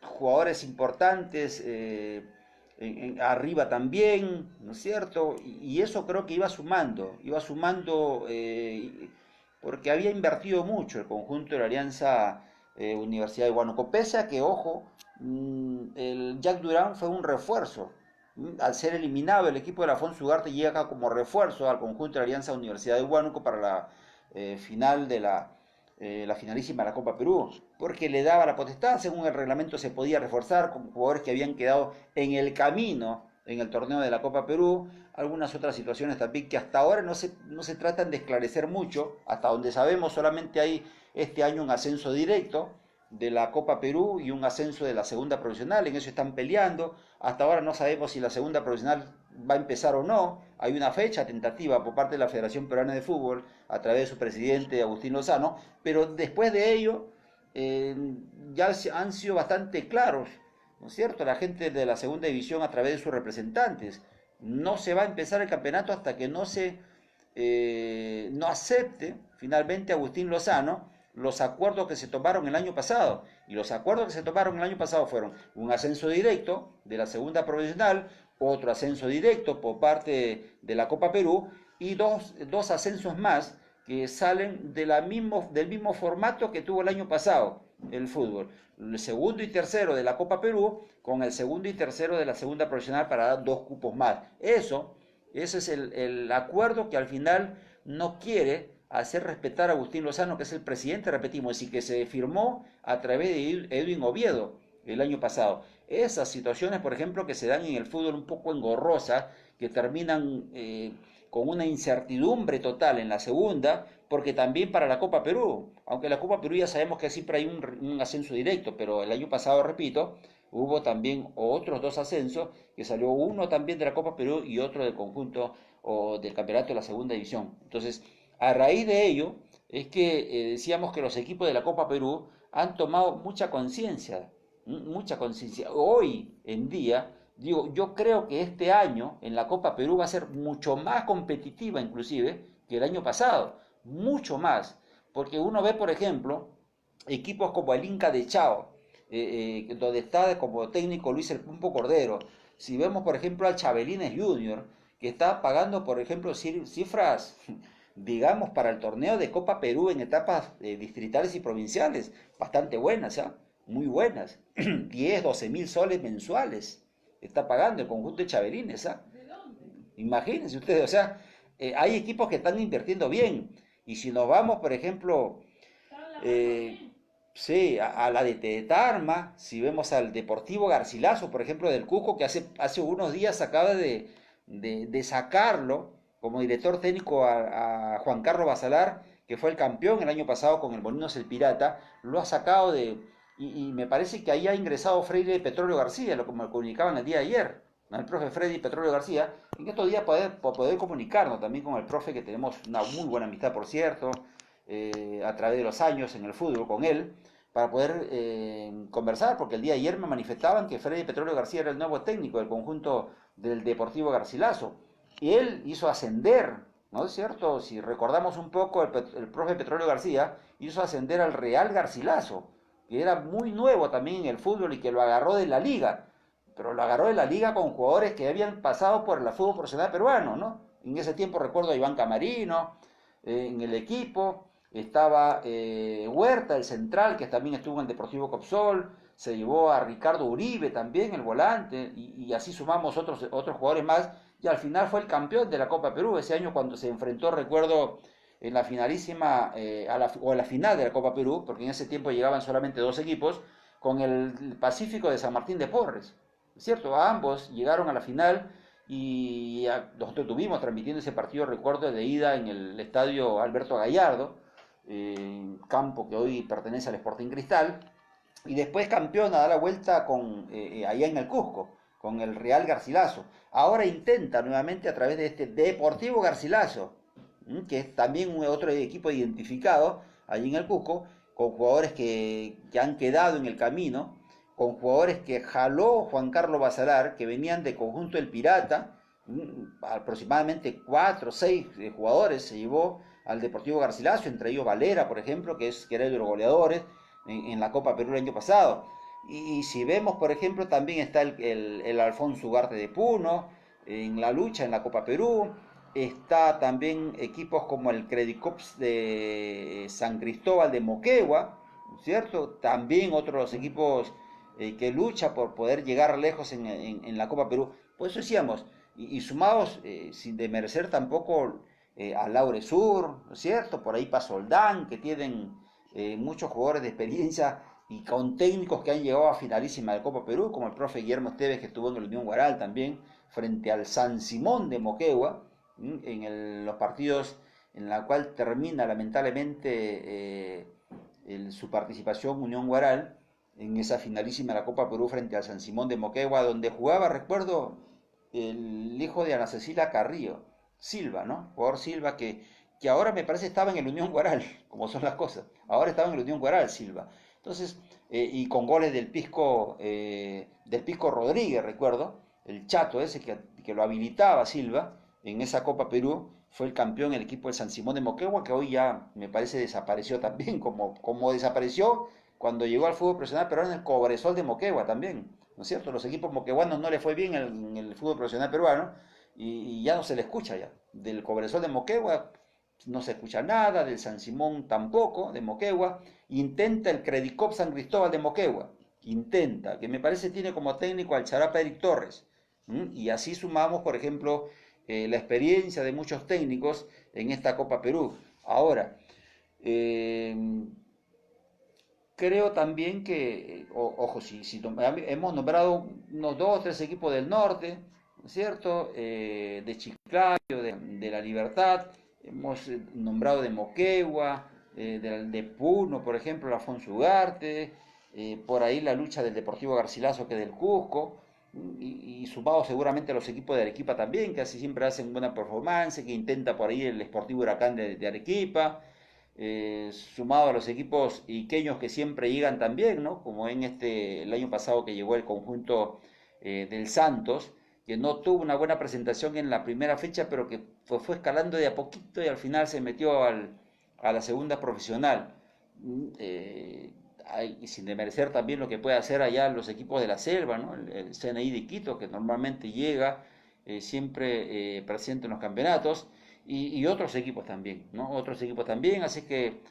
jugadores importantes arriba también, ¿no es cierto? Y eso creo que iba sumando porque había invertido mucho el conjunto de la Alianza Universidad de Huánuco, pese a que, ojo, el Jack Durán fue un refuerzo. Al ser eliminado, el equipo de la Afonso Ugarte llega como refuerzo al conjunto de la Alianza Universidad de Huánuco para la final de la finalísima de la Copa Perú, porque le daba la potestad, según el reglamento se podía reforzar con jugadores que habían quedado en el camino en el torneo de la Copa Perú, algunas otras situaciones también que hasta ahora no se tratan de esclarecer mucho, hasta donde sabemos solamente hay este año un ascenso directo de la Copa Perú y un ascenso de la segunda profesional, en eso están peleando, hasta ahora no sabemos si la segunda profesional va a empezar o no, hay una fecha tentativa por parte de la Federación Peruana de Fútbol a través de su presidente Agustín Lozano, pero después de ello ya han sido bastante claros, ¿no es cierto? La gente de la segunda división a través de sus representantes, no se va a empezar el campeonato hasta que no acepte finalmente Agustín Lozano los acuerdos que se tomaron el año pasado. Y los acuerdos que se tomaron el año pasado fueron un ascenso directo de la segunda profesional, otro ascenso directo por parte de la Copa Perú y dos ascensos más que salen del mismo formato que tuvo el año pasado el fútbol. El segundo y tercero de la Copa Perú con el segundo y tercero de la segunda profesional para dar 2 cupos más. Ese es el acuerdo que al final no quiere hacer respetar a Agustín Lozano, que es el presidente, repetimos, y que se firmó a través de Edwin Oviedo el año pasado. Esas situaciones, por ejemplo, que se dan en el fútbol un poco engorrosas, que terminan con una incertidumbre total en la segunda, porque también para la Copa Perú, aunque la Copa Perú ya sabemos que siempre hay un ascenso directo, pero el año pasado, repito, hubo también otros 2 ascensos, que salió uno también de la Copa Perú y otro del conjunto o del campeonato de la segunda división. Entonces, a raíz de ello, es que decíamos que los equipos de la Copa Perú han tomado mucha conciencia. Hoy en día, digo, yo creo que este año en la Copa Perú va a ser mucho más competitiva inclusive que el año pasado, mucho más, porque uno ve, por ejemplo, equipos como el Inca de Chao, donde está como técnico Luis El Pulpo Cordero. Si vemos, por ejemplo, al Chabelines Junior, que está pagando, por ejemplo, cifras, digamos, para el torneo de Copa Perú en etapas distritales y provinciales, bastante buenas, ¿eh? Muy buenas, 10, 12 mil soles mensuales está pagando el conjunto de Chabelines, ¿eh? Imagínense ustedes, o sea, hay equipos que están invirtiendo bien. Y si nos vamos, por ejemplo, sí, a la de Tarma, si vemos al Deportivo Garcilaso, por ejemplo, del Cusco, que hace unos días acaba de sacarlo como director técnico a Juan Carlos Basalar, que fue el campeón el año pasado con el Molinos El Pirata, lo ha sacado y me parece que ahí ha ingresado Freire Petróleo García, lo como comunicaban el día de ayer, ¿no? El profe Freddy Petróleo García, en estos días poder comunicarnos también con el profe, que tenemos una muy buena amistad, por cierto, a través de los años en el fútbol con él, para poder conversar, porque el día de ayer me manifestaban que Freddy Petróleo García era el nuevo técnico del conjunto del Deportivo Garcilaso, y él hizo ascender, ¿no es cierto? Si recordamos un poco, el profe Petróleo García hizo ascender al Real Garcilaso, que era muy nuevo también en el fútbol y que lo agarró de la liga, pero lo agarró de la liga con jugadores que habían pasado por el fútbol profesional peruano, ¿no? En ese tiempo recuerdo a Iván Camarino en el equipo, estaba Huerta, el central, que también estuvo en el Deportivo Copsol, se llevó a Ricardo Uribe también, el volante, y así sumamos otros jugadores más, y al final fue el campeón de la Copa Perú ese año cuando se enfrentó, recuerdo, en la finalísima, o a la final de la Copa Perú, porque en ese tiempo llegaban solamente dos equipos, con el Pacífico de San Martín de Porres, ¿cierto? Ambos llegaron a la final y nosotros estuvimos transmitiendo ese partido, recuerdo, de ida en el estadio Alberto Gallardo, campo que hoy pertenece al Sporting Cristal, y después campeón a dar la vuelta allá en el Cusco, con el Real Garcilaso. Ahora intenta nuevamente a través de este Deportivo Garcilaso, que es también otro equipo identificado allí en el Cusco, con jugadores que han quedado en el camino, con jugadores que jaló Juan Carlos Basalar, que venían de conjunto El Pirata, aproximadamente 4 o 6 jugadores se llevó al Deportivo Garcilaso, entre ellos Valera, por ejemplo, que era de los goleadores en la Copa Perú el año pasado. Y si vemos, por ejemplo, también está el Alfonso Ugarte de Puno, en la lucha en la Copa Perú. Está también equipos como el Credicops de San Cristóbal de Moquegua, ¿cierto? También otros equipos que lucha por poder llegar lejos en la Copa Perú. Por eso decíamos, y sumados, sin demerecer tampoco a Laure Sur, ¿no es cierto? Por ahí Pasoldán, que tienen muchos jugadores de experiencia y con técnicos que han llegado a finalísima de Copa Perú, como el profe Guillermo Esteves, que estuvo en el Unión Guaral también, frente al San Simón de Moquegua, en los partidos en la cual termina lamentablemente su participación Unión Guaral en esa finalísima de la Copa Perú frente al San Simón de Moquegua, donde jugaba, recuerdo, el hijo de Ana Cecilia Carrillo, Silva, ¿no? Jugador Silva que ahora me parece estaba en el Unión Guaral, como son las cosas. Ahora estaba en el Unión Guaral, Silva. Entonces, y con goles del Pisco Rodríguez, recuerdo, el chato ese que lo habilitaba Silva en esa Copa Perú, fue el campeón el equipo de San Simón de Moquegua, que hoy ya me parece desapareció también, como desapareció cuando llegó al fútbol profesional, pero en el Cobresol de Moquegua también, ¿no es cierto? Los equipos moqueguanos no le fue bien en el fútbol profesional peruano y ya no se le escucha ya. Del Cobresol de Moquegua no se escucha nada, del San Simón tampoco, de Moquegua. Intenta el Credicop San Cristóbal de Moquegua, intenta, que me parece tiene como técnico al Charapa Eric Torres. Y así sumamos, por ejemplo, la experiencia de muchos técnicos en esta Copa Perú. Ahora, eh, creo también que, ojo, si hemos nombrado unos dos o tres equipos del norte, ¿no es cierto? De Chiclayo, de La Libertad, hemos nombrado de Moquegua, de Puno, por ejemplo, el Afonso Ugarte, por ahí la lucha del Deportivo Garcilaso, que es del Cusco, y sumado seguramente a los equipos de Arequipa también, que así siempre hacen buena performance, que intenta por ahí el Sportivo Huracán de Arequipa, sumado a los equipos iqueños que siempre llegan también, ¿no? Como el año pasado que llegó el conjunto del Santos, que no tuvo una buena presentación en la primera fecha, pero que fue escalando de a poquito y al final se metió a la segunda profesional. Sin demerecer también lo que puede hacer allá los equipos de la selva, ¿no? El CNI de Quito, que normalmente llega siempre presente en los campeonatos, y otros equipos también, ¿no? Otros equipos también, así que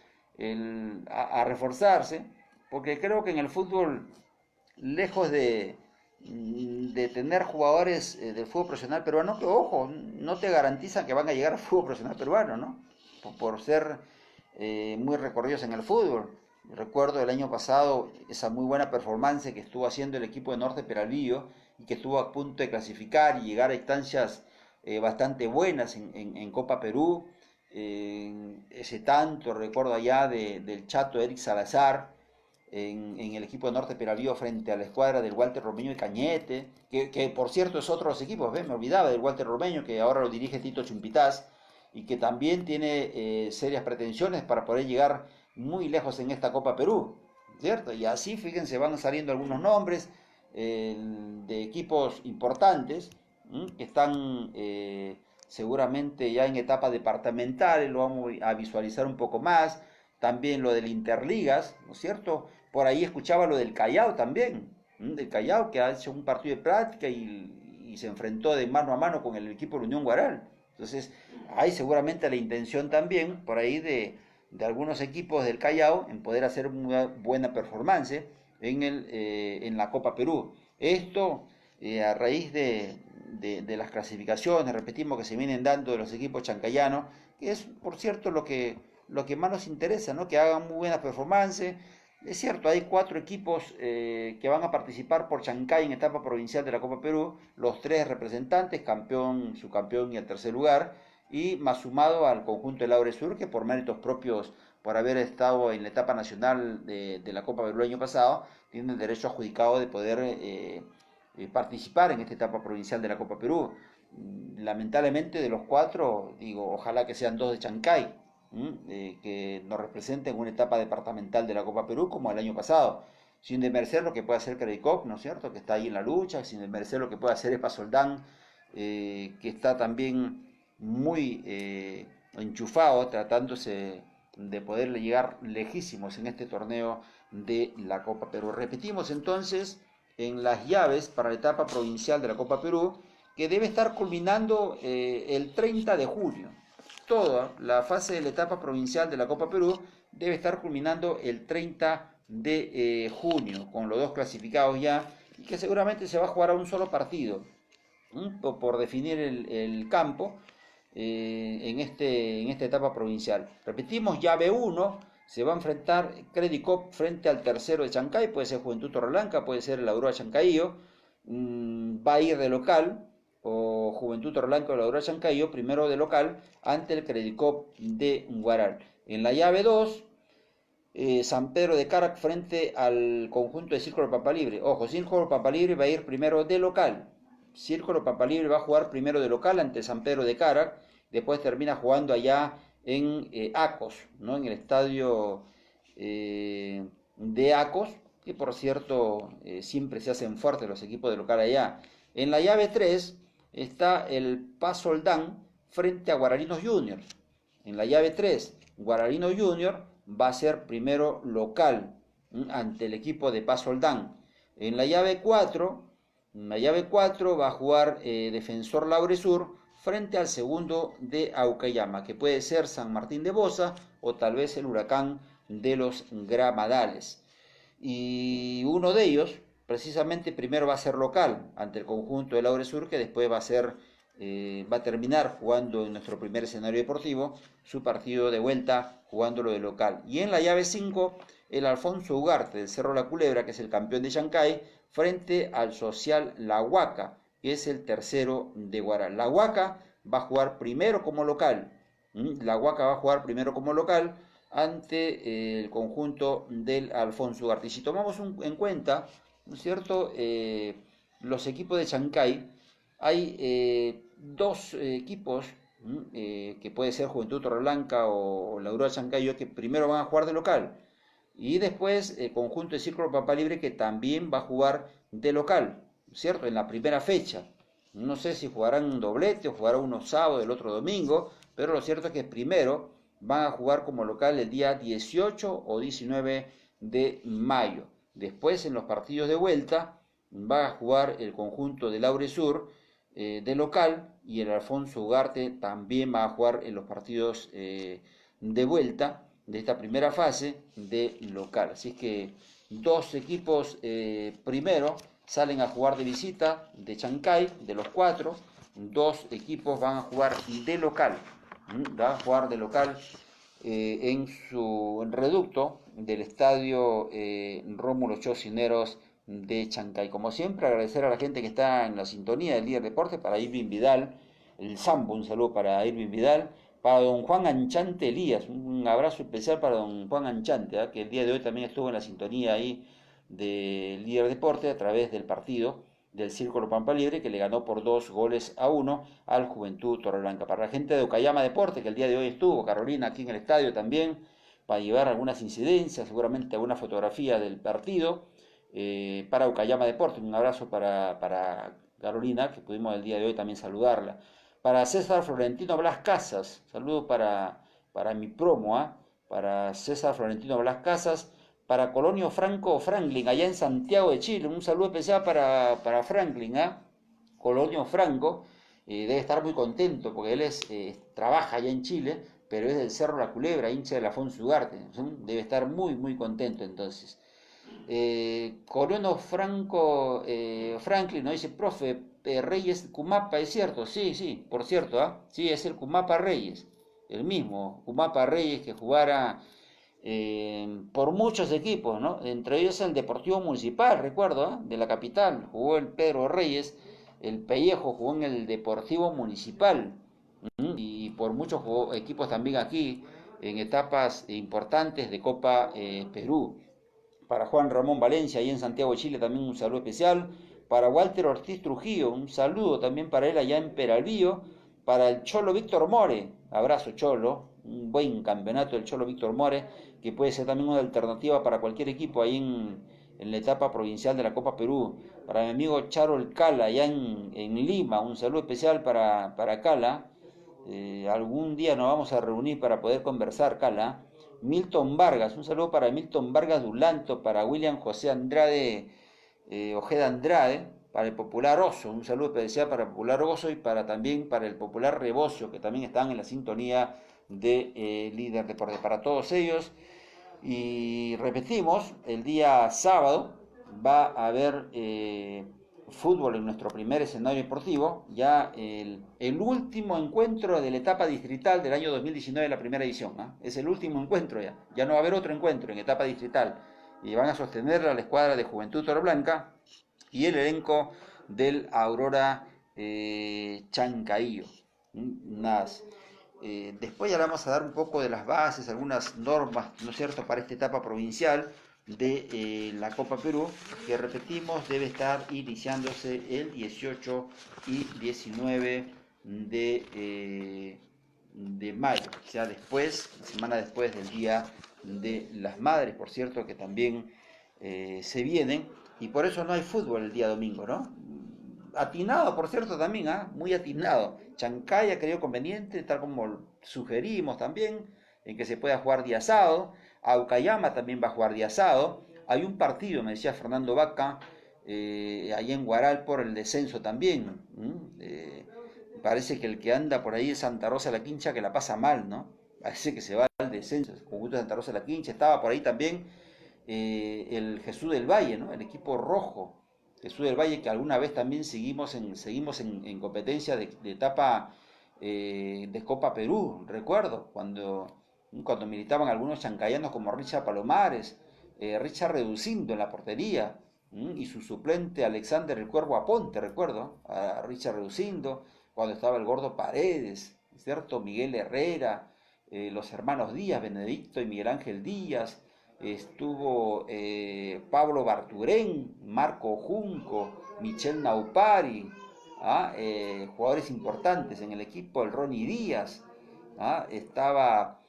a reforzarse, porque creo que en el fútbol, lejos de tener jugadores del fútbol profesional peruano, que ojo, no te garantizan que van a llegar al fútbol profesional peruano, ¿no? por ser muy recorridos en el fútbol. Recuerdo el año pasado esa muy buena performance que estuvo haciendo el equipo de Norte Peralvillo y que estuvo a punto de clasificar y llegar a instancias bastante buenas en Copa Perú. Ese tanto recuerdo allá del Chato Eric Salazar en el equipo de Norte Peralvillo frente a la escuadra del Walter Romeño y Cañete, que por cierto es otro de los equipos, me olvidaba del Walter Romeño, que ahora lo dirige Tito Chumpitaz y que también tiene serias pretensiones para poder llegar muy lejos en esta Copa Perú, ¿cierto? Y así, fíjense, van saliendo algunos nombres de equipos importantes que están seguramente ya en etapa departamental, lo vamos a visualizar un poco más. También lo del Interligas, ¿no es cierto? Por ahí escuchaba lo del Callao también, del Callao que ha hecho un partido de práctica y se enfrentó de mano a mano con el equipo de la Unión Guaral. Entonces, hay seguramente la intención también por ahí de algunos equipos del Callao en poder hacer una buena performance en la Copa Perú. Esto a raíz de las clasificaciones, repetimos, que se vienen dando de los equipos chancayanos, que es, por cierto, lo que más nos interesa, ¿no? Que hagan muy buena performance. Es cierto, hay 4 equipos que van a participar por Chancay en etapa provincial de la Copa Perú, los 3 representantes, campeón, subcampeón y el tercer lugar, y más sumado al conjunto de Laure Sur, que por méritos propios, por haber estado en la etapa nacional de la Copa Perú el año pasado, tiene el derecho adjudicado de poder participar en esta etapa provincial de la Copa Perú. Lamentablemente de los 4, digo, ojalá que sean 2 de Chancay, que nos representen en una etapa departamental de la Copa Perú como el año pasado, sin desmerecer lo que puede hacer Credicop, ¿no es cierto?, que está ahí en la lucha, sin desmerecer lo que puede hacer Epasoldán, que está también muy enchufado, tratándose de poderle llegar lejísimos en este torneo de la Copa Perú. Repetimos entonces en las llaves para la etapa provincial de la Copa Perú, que debe estar culminando el 30 de junio. Toda la fase de la etapa provincial de la Copa Perú debe estar culminando el 30 de junio, con los 2 clasificados ya, y que seguramente se va a jugar a un solo partido, por definir el campo en esta etapa provincial. Repetimos, llave 1, se va a enfrentar Credicop frente al tercero de Chancay, puede ser Juventud Torreblanca, puede ser el Aurora Chancayo, va a ir de local, o Juventud Torreblanca o la Aurora Chancayo, primero de local, ante el Credicop de Guaral. En la llave 2, San Pedro de Carac frente al conjunto de Círculo Pampalibre. Ojo, Círculo Pampalibre va a ir primero de local. Círculo Pampalibre va a jugar primero de local ante San Pedro de Carac, después termina jugando allá en Acos, ¿no? En el estadio de Acos, que por cierto siempre se hacen fuertes los equipos de local allá. En la llave 3 está el Pasoldán frente a Guararinos Junior. En la llave 3, Guararinos Junior va a ser primero local ante el equipo de Pasoldán. En la llave 4 va a jugar Defensor Laure Sur frente al segundo de Aucayama, que puede ser San Martín de Bosa o tal vez el Huracán de los Gramadales. Y uno de ellos, precisamente, primero va a ser local ante el conjunto de Laure Sur, que después va a terminar jugando en nuestro primer escenario deportivo su partido de vuelta jugándolo de local. Y en la llave 5, el Alfonso Ugarte del Cerro La Culebra, que es el campeón de Chancay, frente al Social La Huaca, que es el tercero de Guaral. La Huaca va a jugar primero como local. La Huaca va a jugar primero como local ante el conjunto del Alfonso Ugarte. Y si tomamos en cuenta, ¿no es cierto?, los equipos de Chancay, hay 2 equipos, que puede ser Juventud Torreblanca o la Aurora Chancayo, que primero van a jugar de local. Y después el conjunto de Círculo Pampalibre, que también va a jugar de local, ¿cierto?, en la primera fecha. No sé si jugarán un doblete o jugarán uno sábado, el otro domingo, pero lo cierto es que primero van a jugar como local el día 18 o 19 de mayo. Después, en los partidos de vuelta, va a jugar el conjunto de Laure Sur de local, y el Alfonso Ugarte también va a jugar en los partidos de vuelta de esta primera fase de local. Así que 2 equipos primero salen a jugar de visita de Chancay, de los 4, 2 equipos van a jugar de local. Va a jugar de local en su reducto del estadio Rómulo Chocineros de Chancay. Como siempre, agradecer a la gente que está en la sintonía del Líder Deporte, para Irving Vidal, el Sambo, un saludo para Irving Vidal, para don Juan Anchante Elías, un abrazo especial para don Juan Anchante, que el día de hoy también estuvo en la sintonía ahí del Líder Deporte a través del partido del Círculo Pampa Libre, que le ganó por 2-1 al Juventud Torreblanca. Para la gente de Okayama Deporte, que el día de hoy estuvo, Carolina, aquí en el estadio también, para llevar algunas incidencias, seguramente alguna fotografía del partido, para Okayama Deporte. Un abrazo para Carolina, que pudimos el día de hoy también saludarla. Para César Florentino Blas Casas, saludo para mi promo, para César Florentino Blas Casas. Para Colonio Franco Franklin, allá en Santiago de Chile, un saludo especial para Franklin, Colonio Franco, debe estar muy contento porque él trabaja allá en Chile, pero es del Cerro La Culebra, hincha de la Afonso Ugarte, debe estar muy, muy contento entonces. Colonio Franco Franklin nos dice, profe, Reyes Cumapa, ¿es cierto? Sí, sí, por cierto, sí, es el Cumapa Reyes, el mismo Cumapa Reyes que jugara por muchos equipos, ¿no? Entre ellos el Deportivo Municipal, recuerdo, de la capital, jugó el Pedro Reyes, el Pellejo jugó en el Deportivo Municipal, y por muchos equipos también aquí, en etapas importantes de Copa Perú. Para Juan Ramón Valencia, ahí en Santiago de Chile, también un saludo especial. Para Walter Ortiz Trujillo, un saludo también para él allá en Peralvillo. Para el Cholo Víctor More, abrazo Cholo, un buen campeonato del Cholo Víctor More, que puede ser también una alternativa para cualquier equipo ahí en la etapa provincial de la Copa Perú. Para mi amigo Charol Cala, allá en Lima, un saludo especial para Cala. Algún día nos vamos a reunir para poder conversar, Cala. Milton Vargas, un saludo para Milton Vargas Dulanto, para William José Andrade, Ojeda Andrade, para el Popular Oso, un saludo especial para el Popular Oso y también para el Popular Rebocio, que también están en la sintonía de Líder Deporte. Para todos ellos, y repetimos, el día sábado va a haber fútbol en nuestro primer escenario deportivo, ya el último encuentro de la etapa distrital del año 2019 de la primera edición, es el último encuentro ya no va a haber otro encuentro en etapa distrital, y van a sostener a la escuadra de Juventud Torreblanca y el elenco del Aurora Chancaillo. Nada. Después ya le vamos a dar un poco de las bases, algunas normas, ¿no es cierto?, para esta etapa provincial de la Copa Perú, que repetimos debe estar iniciándose el 18 y 19 de mayo, o sea, semana después del Día de las Madres, por cierto, que también se vienen, y por eso no hay fútbol el día domingo, ¿no? Atinado, por cierto, también, muy atinado. Chancay ha creído conveniente, tal como sugerimos también, en que se pueda jugar día sábado. Aucayama también va a jugar día sábado. Hay un partido, me decía Fernando Vaca, allá en Guaral por el descenso también. Parece que el que anda por ahí es Santa Rosa de la Quincha, que la pasa mal, ¿no? Parece que se va al descenso. El conjunto de Santa Rosa de la Quincha. Estaba por ahí también el Jesús del Valle, ¿no? El equipo rojo. Jesús del Valle, que alguna vez también seguimos en competencia de etapa de Copa Perú, recuerdo, cuando militaban algunos chancayanos como Richard Palomares, Richard Reducindo en la portería, y su suplente Alexander el Cuervo Aponte, recuerdo, a Richard Reducindo, cuando estaba el Gordo Paredes, ¿cierto? Miguel Herrera, los hermanos Díaz, Benedicto y Miguel Ángel Díaz, estuvo Pablo Barturén, Marco Junco, Michel Naupari, jugadores importantes en el equipo, el Ronnie Díaz, estaba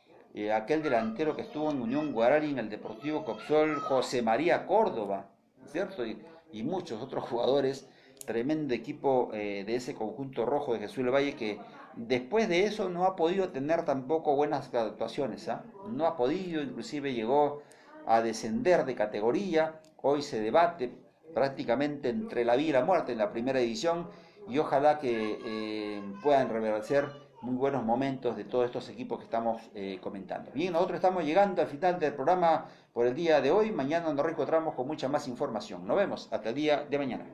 aquel delantero que estuvo en Unión Guarani en el Deportivo Copsol, José María Córdoba, ¿cierto? Y muchos otros jugadores, tremendo equipo de ese conjunto rojo de Jesús del Valle, que después de eso no ha podido tener tampoco buenas actuaciones, no ha podido, inclusive llegó a descender de categoría. Hoy se debate prácticamente entre la vida y la muerte en la primera división, y ojalá que puedan reverdecer muy buenos momentos de todos estos equipos que estamos comentando. Bien, nosotros estamos llegando al final del programa por el día de hoy. Mañana nos reencontramos con mucha más información. Nos vemos hasta el día de mañana.